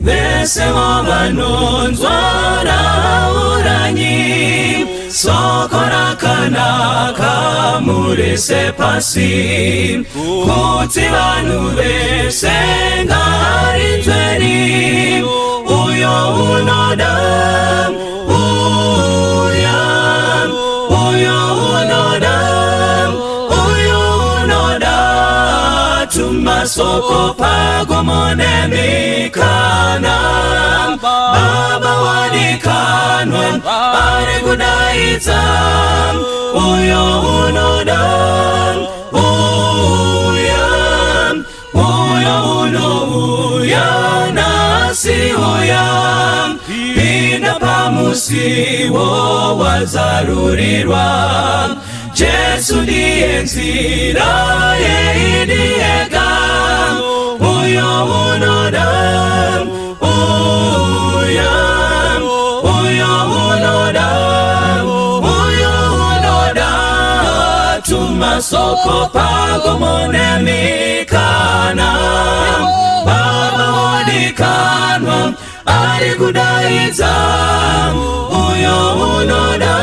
vese vavanonzwa uranyi soko rakanaka murise pasi kuti vanhu vese ngarinzweni uyo unoda masoko pagomonemikana baba wadikanwa ari kudaidza uyo unoda uyo unouya nasi uya pinda pamusiwo wazarurirwa Jesu ndiye nzira yeidiyega uyo unoda tumasoko pagomonemikana baba wadikanwa ari kudaidza uyo unoda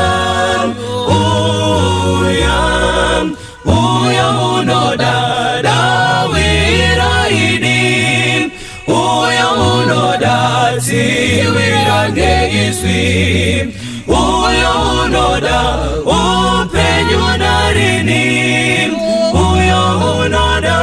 Iswi uyo unoda upenyu narini uyo unoda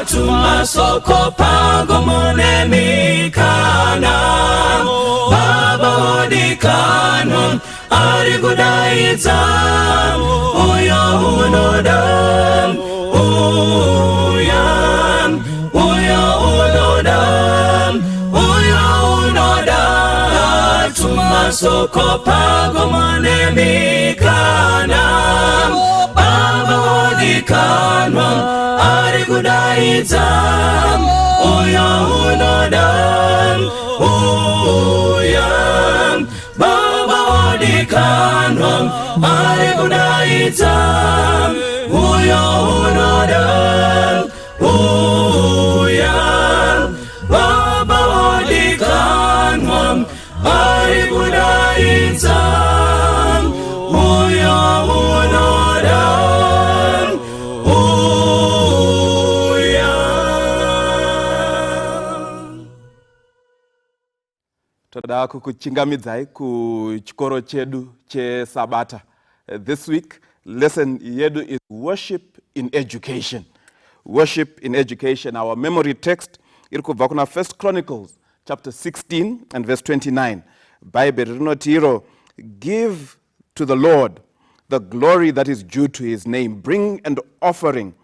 tumasoko pagomonemikana baba wadikanwa ari kudaidza uyo unoda tumasoko pagomonemikana baba wadikanwa ari kudaidza uyo unoda baba wadikanwa ari kudaidza uyo unoda baba wadikanwa ari kudaidza uyo unoda toda kukuchingamidzai kuchikoro chedu chesabata. This week lesson yedu is worship in education. Worship in education. Our memory text iri kubva kuna 1 Chronicles chapter 16 and verse 29. Bible rinoti iro, give to the Lord the glory that is due to his name. Bring an offering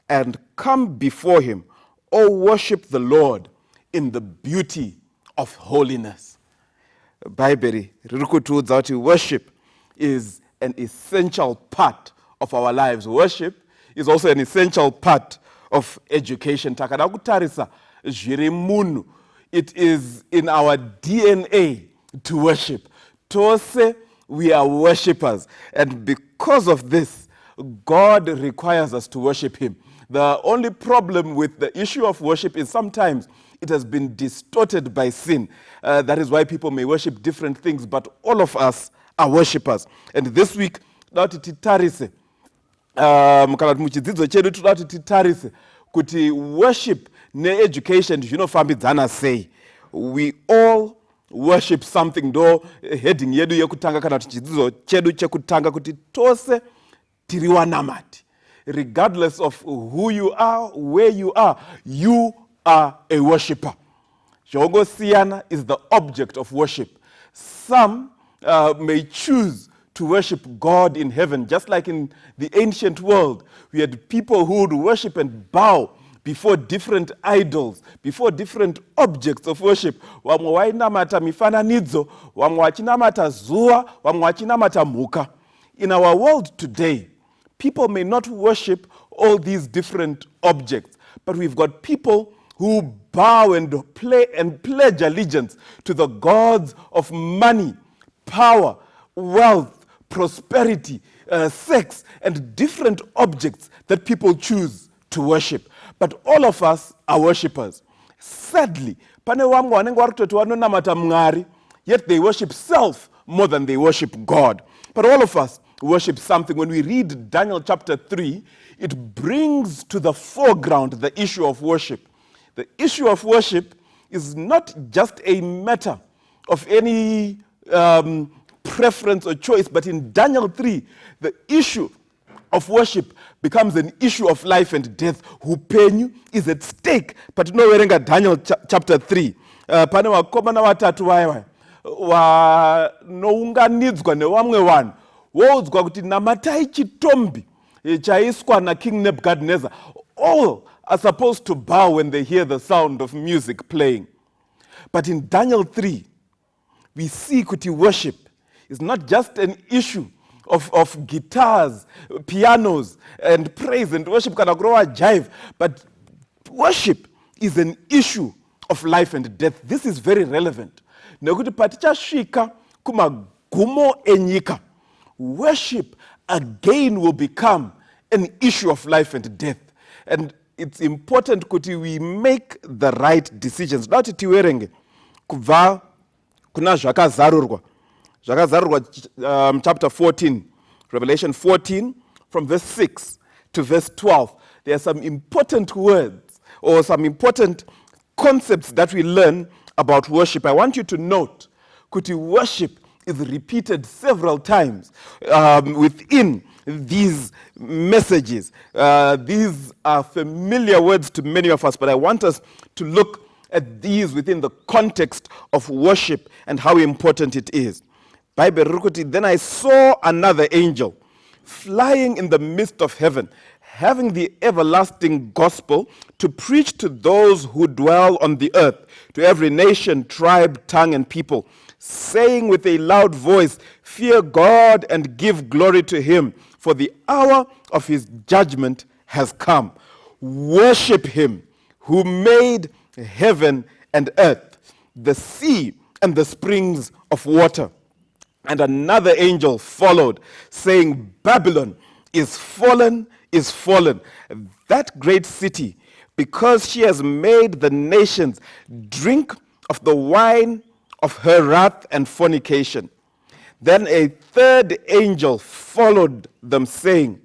and come before him. O worship the Lord in the beauty of holiness. Bible riri kutiudza kuti worship is an essential part of our lives. Worship is also an essential part of education. Takada kutarisa zviri munhu, it is in our DNA to worship. Tose, we are worshippers. And because of this, God requires us to worship him. The only problem with the issue of worship is sometimes it has been distorted by sin. That is why people may worship different things, but all of us are worshippers. And this week, titarise kana muchidzidzo chedu toda kuti titarise kuti worship ne-education zvinofambidzana sei. We all worship something. Do heading yedu yekutanga kana kuti chidzidzo chedu chekutanga kuti tose tiri vanamati. Regardless of who you are, where you are a worshipper. Shongosiyana is the object of worship. Some may choose to worship God in heaven, just like in the ancient world. We had people who would worship and bow before different idols, before different objects of worship. Wamwe wainamata mifananidzo, wamwe wachinamata zuva, wamwe wachinamata mhuka. In our world today, people may not worship all these different objects, but we've got people who bow and pledge allegiance to the gods of money, power, wealth, prosperity, sex, and different objects that people choose to worship. But all of us are worshippers. Sadly, pane vamwe vanenge vari kutoti vanonamata Mwari, yet they worship self more than they worship God. But all of us worship something. When we read Daniel chapter 3, it brings to the foreground the issue of worship. The issue of worship is not just a matter of any preference or choice, but in Daniel 3, the issue of worship becomes an issue of life and death. Upenyu is at stake. But no werenga Daniel chapter 3. Pane vakomana vatatu vaya vanounganidzwa nevamwe vanhu woudzwa kuti namatai chitombi chaiswa naKing Nebuchadnezzar. All are supposed to bow when they hear the sound of music playing. But in Daniel 3, we see kuti worship is not just an issue of guitars, pianos, and praise and worship, jive, but worship is an issue of life and death. This is very relevant. Nekuti patichasvika kumagumo enyika, worship again will become an issue of life and death. And it's important kuti we make the right decisions. Dauti tiwerenge kubva kuna zvakazarurwa chapter 14, Revelation 14, from verse 6 to verse 12. There are some important words or some important concepts that we learn about worship. I want you to note kuti worship is repeated several times within these messages. These are familiar words to many of us, but I want us to look at these within the context of worship and how important it is. Bible rukuti, then I saw another angel flying in the midst of heaven, having the everlasting gospel to preach to those who dwell on the earth, to every nation, tribe, tongue, and people, saying with a loud voice, fear God and give glory to him, for the hour of his judgment has come. Worship him who made heaven and earth, the sea and the springs of water. And another angel followed, saying, Babylon is fallen, that great city, because she has made the nations drink of the wine of her wrath and fornication. Then a third angel followed them, saying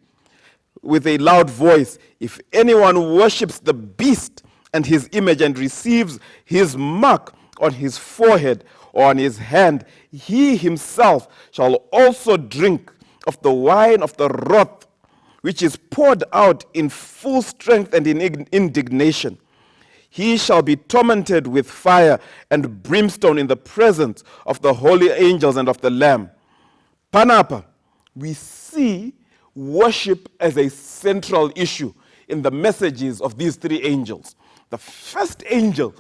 with a loud voice, if anyone worships the beast and his image and receives his mark on his forehead or on his hand, he himself shall also drink of the wine of the wrath, which is poured out in full strength and in indignation. He shall be tormented with fire and brimstone in the presence of the holy angels and of the Lamb. Panapa, we see worship as a central issue in the messages of these three angels. The first angel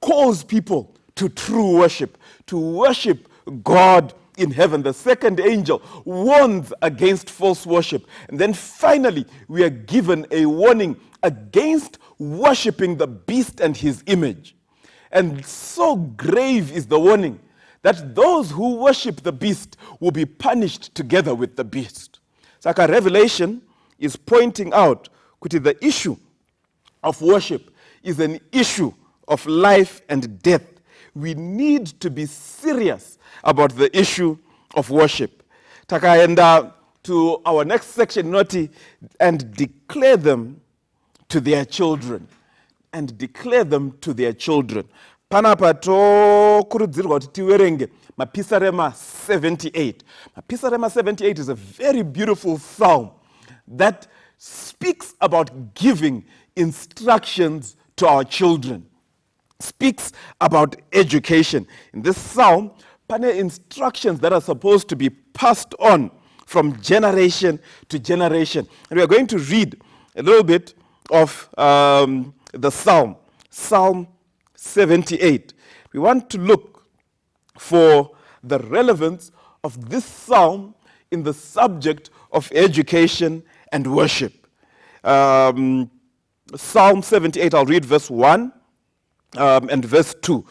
calls people to true worship, to worship God in heaven. The second angel warns against false worship. And then finally, we are given a warning against worshiping the beast and his image. And so grave is the warning that those who worship the beast will be punished together with the beast. Saka Revelation is pointing out that the issue of worship is an issue of life and death. We need to be serious about the issue of worship. Takaenda to our next section, noti, and declare them to their children. And declare them to their children. Panapa tokurudzirwa kuti tiwerenge Mapisarema 78. Mapisarema 78 is a very beautiful psalm that speaks about giving instructions to our children. Speaks about education. In this psalm, pane instructions that are supposed to be passed on from generation to generation. And we are going to read a little bit of the psalm, Psalm 78. We want to look for the relevance of this psalm in the subject of education and worship. Psalm 78, I'll read verse 1 and verse 2.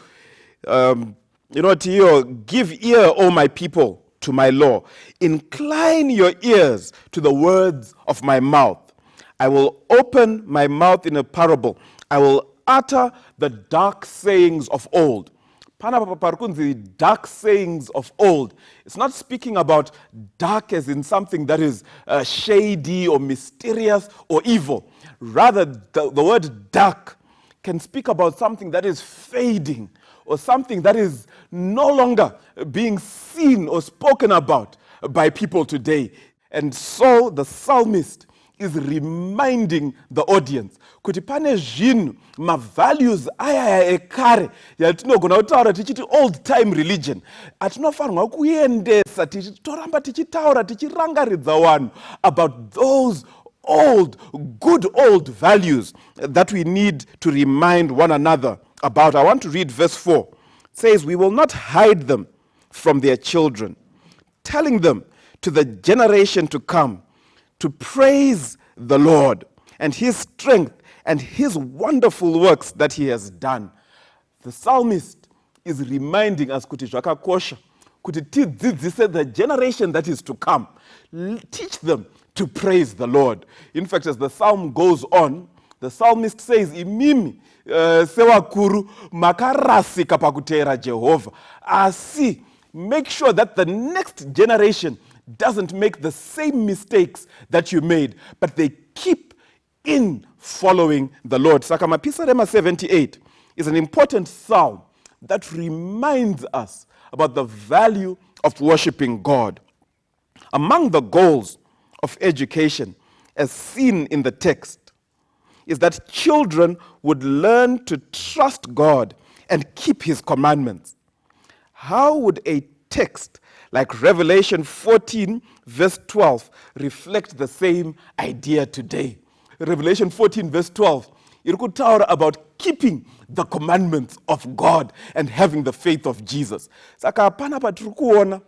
Give ear, O my people, to my law. Incline your ears to the words of my mouth. I will open my mouth in a parable. I will utter the dark sayings of old. Panapa parikunzi dark sayings of old. It's not speaking about dark as in something that is shady or mysterious or evil. Rather, the word dark can speak about something that is fading or something that is no longer being seen or spoken about by people today. And so the psalmist is reminding the audience kuti pane zvinhu mavalues aya ekare yatinogona kutaura tichiti old time religion atinofanirwa kuendesa toramba tichitaura tichirangaridza vanhu about those good old values that we need to remind one another about. I want to read verse 4. It says, we will not hide them from their children, telling them to the generation to come to praise the Lord and his strength and his wonderful works that he has done. The psalmist is reminding us kuti zvakakosha kuti tidzidzise the generation that is to come. Teach them to praise the Lord. In fact, as the psalm goes on, the psalmist says, imimi sewakuru makarasika pakuteera Jehovah. Asi, make sure that the next generation doesn't make the same mistakes that you made, but they keep in following the Lord. Saka Mapisarema 78 is an important psalm that reminds us about the value of worshiping God. Among the goals of education, as seen in the text, is that children would learn to trust God and keep his commandments. How would a text like Revelation 14 verse 12 reflect the same idea today? Revelation 14 verse 12, it could talk about keeping the commandments of God and having the faith of Jesus. Saka hapana patiri kuona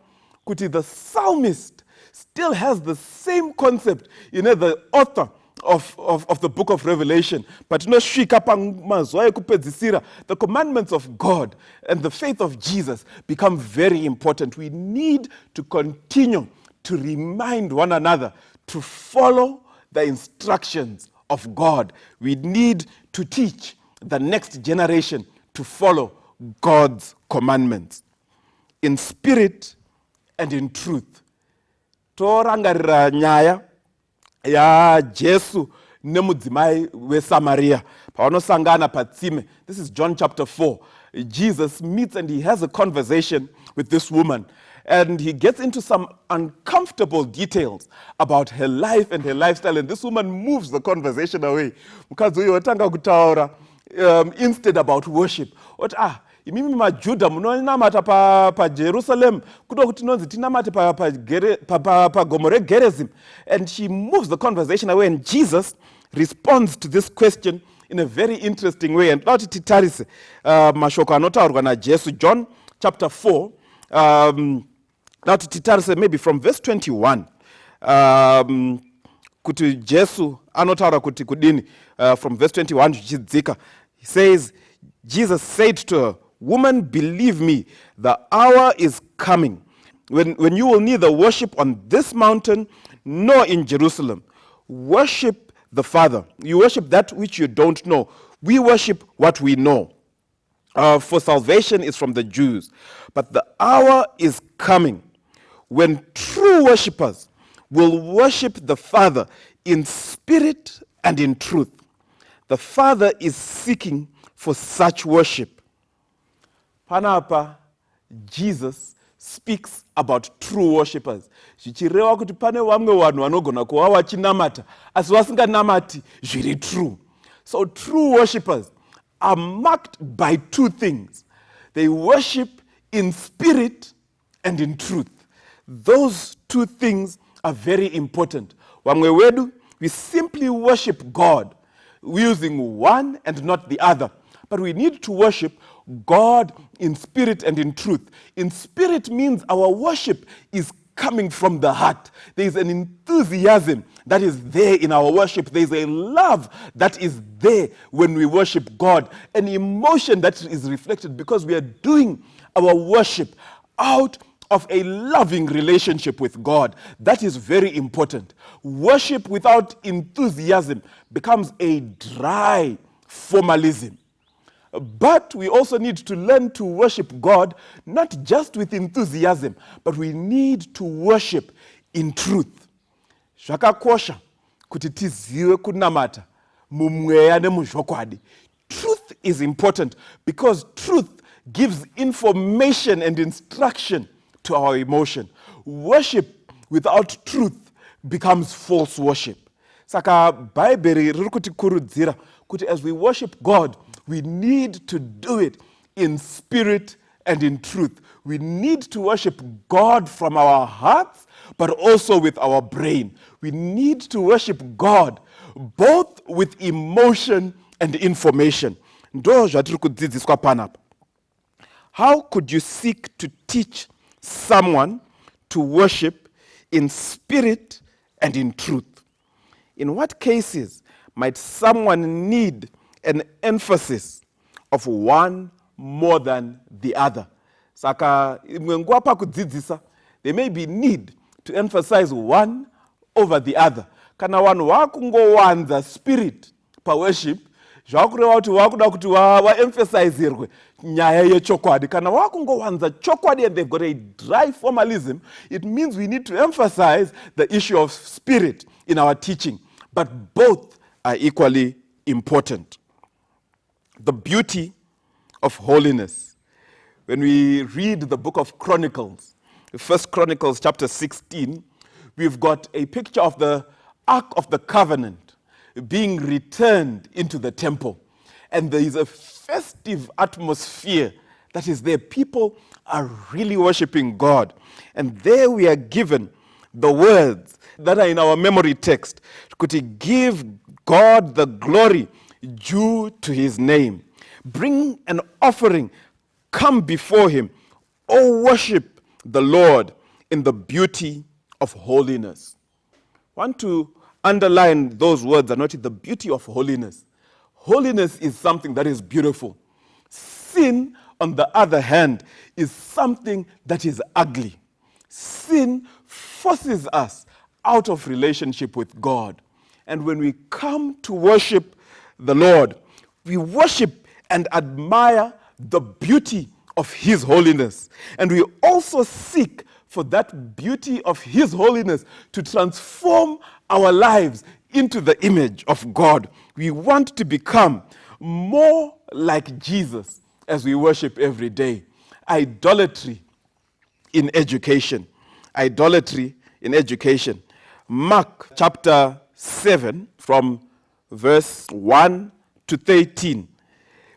kuti the psalmist still has the same concept, the author of the book of Revelation. But the commandments of God and the faith of Jesus become very important. We need to continue to remind one another to follow the instructions of God. We need to teach the next generation to follow God's commandments in spirit and in truth. Torangarira nyaya ya Jesu nemudzimai weSamaria pavanosangana patsime. This is John chapter 4. Jesus meets and he has a conversation with this woman, and he gets into some uncomfortable details about her life and her lifestyle, and this woman moves the conversation away. Mukadzi uyu watanga kutaura instead about worship. Imimi maJudha munonamata pa Jerusalem kuto kuti nonzi tinamate pa gomo reGerizim. And she moves the conversation away, and Jesus responds to this question in a very interesting way. And lati titarise mashoko anotaurwa naJesu, John chapter 4, lati titarise maybe from verse 21. Kuti Jesu anotaura kuti kudini, from verse 21 zvichidzika. He says, Jesus said to her, woman, believe me, the hour is coming when you will neither worship on this mountain nor in Jerusalem. Worship the Father. You worship that which you don't know. We worship what we know. For salvation is from the Jews. But the hour is coming when true worshipers will worship the Father in spirit and in truth. The Father is seeking for such worship. Panapa, Jesus speaks about true worshippers. Zvichireva kuti pane vamwe vanhu vanogona kuva vachinamata asi vasinganamati zviri true. So true worshippers are marked by two things. They worship in spirit and in truth. Those two things are very important. Vamwe vedu, we simply worship God using one and not the other. But we need to worship God in spirit and in truth. In spirit means our worship is coming from the heart. There is an enthusiasm that is there in our worship. There is a love that is there when we worship God. An emotion that is reflected because we are doing our worship out of a loving relationship with God. That is very important. Worship without enthusiasm becomes a dry formalism. But we also need to learn to worship God, not just with enthusiasm, but we need to worship in truth. Zvakakosha kuti tizive kunamata mumweya nemuzvokwadi. Truth is important because truth gives information and instruction to our emotion. Worship without truth becomes false worship. Saka Bible riri kutikurudzira kuti as we worship God, we need to do it in spirit and in truth. We need to worship God from our hearts, but also with our brain. We need to worship God both with emotion and information. Ndo zvatiri kudzidziswa panapa. How could you seek to teach someone to worship in spirit and in truth? In what cases might someone need an emphasis of one more than the other? Saka nguwa pakudzidzisa, there may be need to emphasize one over the other. Kana vanhu vakungowanza spirit pa worship, zvakureva kuti vakuda kuti vaemphasizirwe nyaya yechokwadi. Kana vakungowanza chokwadi and they've got a dry formalism, it means we need to emphasize the issue of spirit in our teaching. But both are equally important. The beauty of holiness. When we read the book of Chronicles, 1 Chronicles chapter 16, we've got a picture of the Ark of the Covenant being returned into the temple. And there is a festive atmosphere that is there. People are really worshiping God. And there we are given the words that are in our memory text. Could give God the glory due to his name. Bring an offering, come before him. Oh, worship the Lord in the beauty of holiness. I want to underline those words and notice the beauty of holiness. Holiness is something that is beautiful. Sin, on the other hand, is something that is ugly. Sin forces us out of relationship with God. And when we come to worship the Lord, we worship and admire the beauty of his holiness. And we also seek for that beauty of his holiness to transform our lives into the image of God. We want to become more like Jesus as we worship every day. Idolatry in education. Idolatry in education. Mark chapter 7 from verse 1 to 13.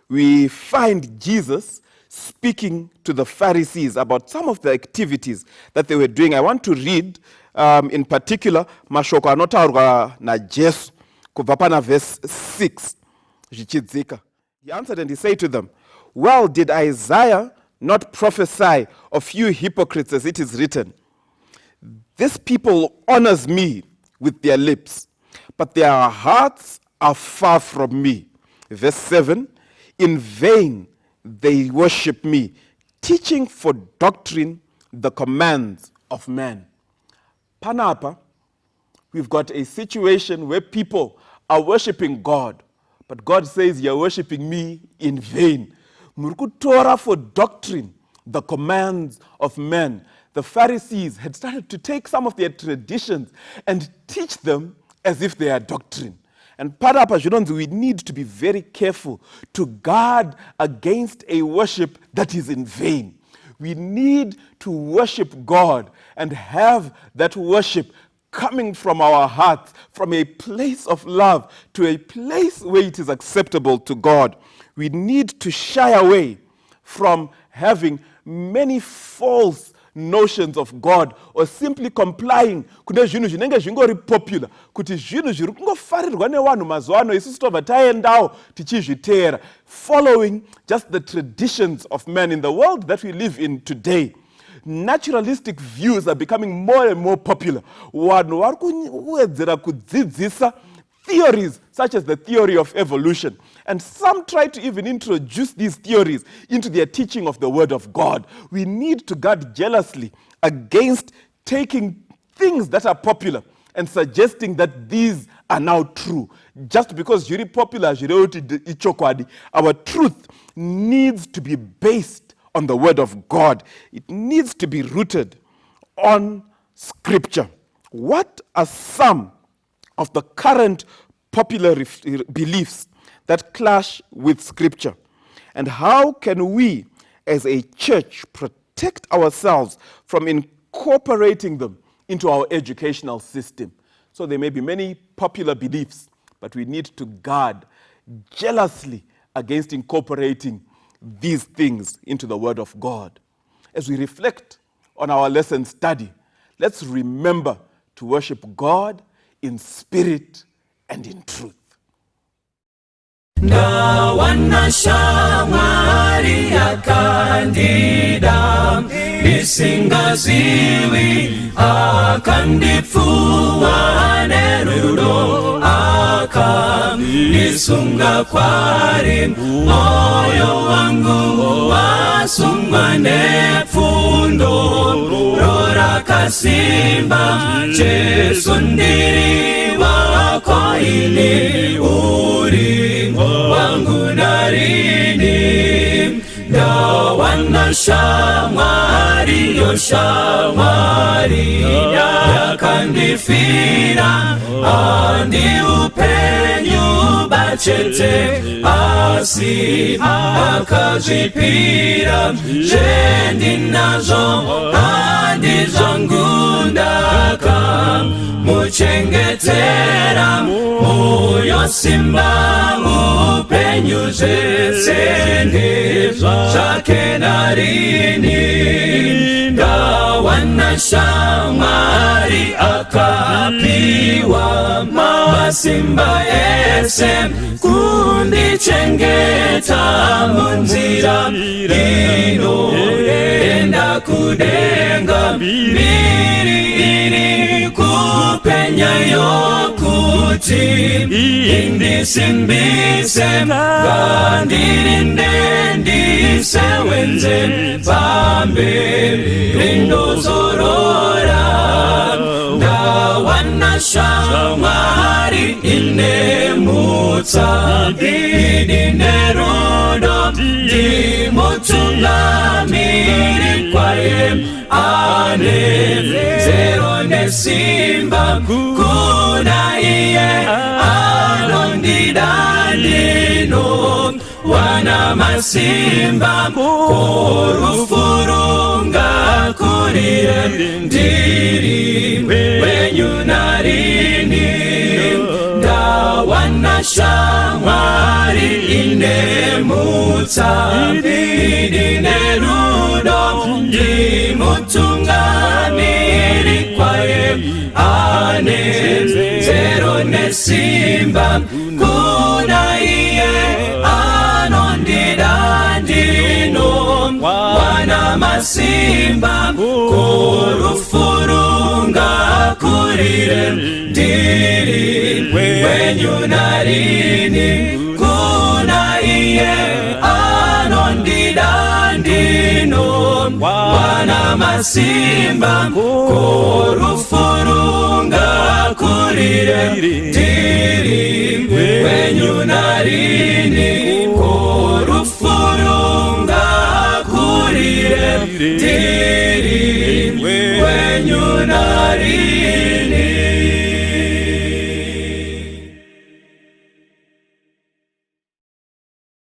We find Jesus speaking to the Pharisees about some of the activities that they were doing. I want to read in particular mashoko anotaurwa na Jesu kubva pana verse 6 zvichidzika. He answered and he said to them, well, did Isaiah not prophesy of you hypocrites as it is written? This people honors me with their lips, but their hearts are far from me. Verse 7, in vain they worship me, teaching for doctrine the commands of man. Panapa, we've got a situation where people are worshiping God, but God says, you're worshiping me in vain. Torah for doctrine, the commands of men. The Pharisees had started to take some of their traditions and teach them as if they are doctrine. And we need to be very careful to guard against a worship that is in vain. We need to worship God and have that worship coming from our hearts, from a place of love to a place where it is acceptable to God. We need to shy away from having many false notions of God or simply complying kune zvinhu zvinenge zvingori popular kuti zvinhu zviri kungofarirwa nevanhu mazuva ano isusu tobva taendawo tichizviteera, following just the traditions of men in the world that we live in today. Naturalistic views are becoming more and more popular. Vanhu vari kuwedzera kudzidzisa theories such as the theory of evolution. And some try to even introduce these theories into their teaching of the Word of God. We need to guard jealously against taking things that are popular and suggesting that these are now true. Just because you're popular, our truth needs to be based on the Word of God. It needs to be rooted on Scripture. What are some of the current popular beliefs that clash with Scripture? And how can we as a church protect ourselves from incorporating them into our educational system? So there may be many popular beliefs, but we need to guard jealously against incorporating these things into the Word of God. As we reflect on our lesson study, let's remember to worship God in spirit and in truth. Ndawana shamari ya kandida nisingaziwi akandifuwa nerudo akanisunga kwari moyo wangu wasungwa nefundo rora kasimba Jesu ndiri wako ili uri wangu narini ndawana shamari yo shamari yakandifira andi upenyu bachete asi akazipira jendi nazo andi zangu ndaka muchengetera moyo simba upenyu zesende zake narini ndawana shamari akapiwa masimba ese kundichengeta munzira ino enda kudenga mbiri kupenya yokuti indisimbise gandirinde ndisewenze pambe rindo zorora ndawana shamari inemutsa idinerudo dimutungamiri kwaye ane zero nesimba kuna iye anondidandino wana masimba korufurunga kuriye ndiri wenyu narini ndawana shamari inemutsa idinerudo dimutungamiri kwaye ane zero nesimba kuna iye anondidandino wana masimba korufurunga kurire ndiri wenyu narini kuna iye anondidandino wana masimba korufurunga kurire ndiri wenyu narini korufurunga kurire ndiri wenyu narini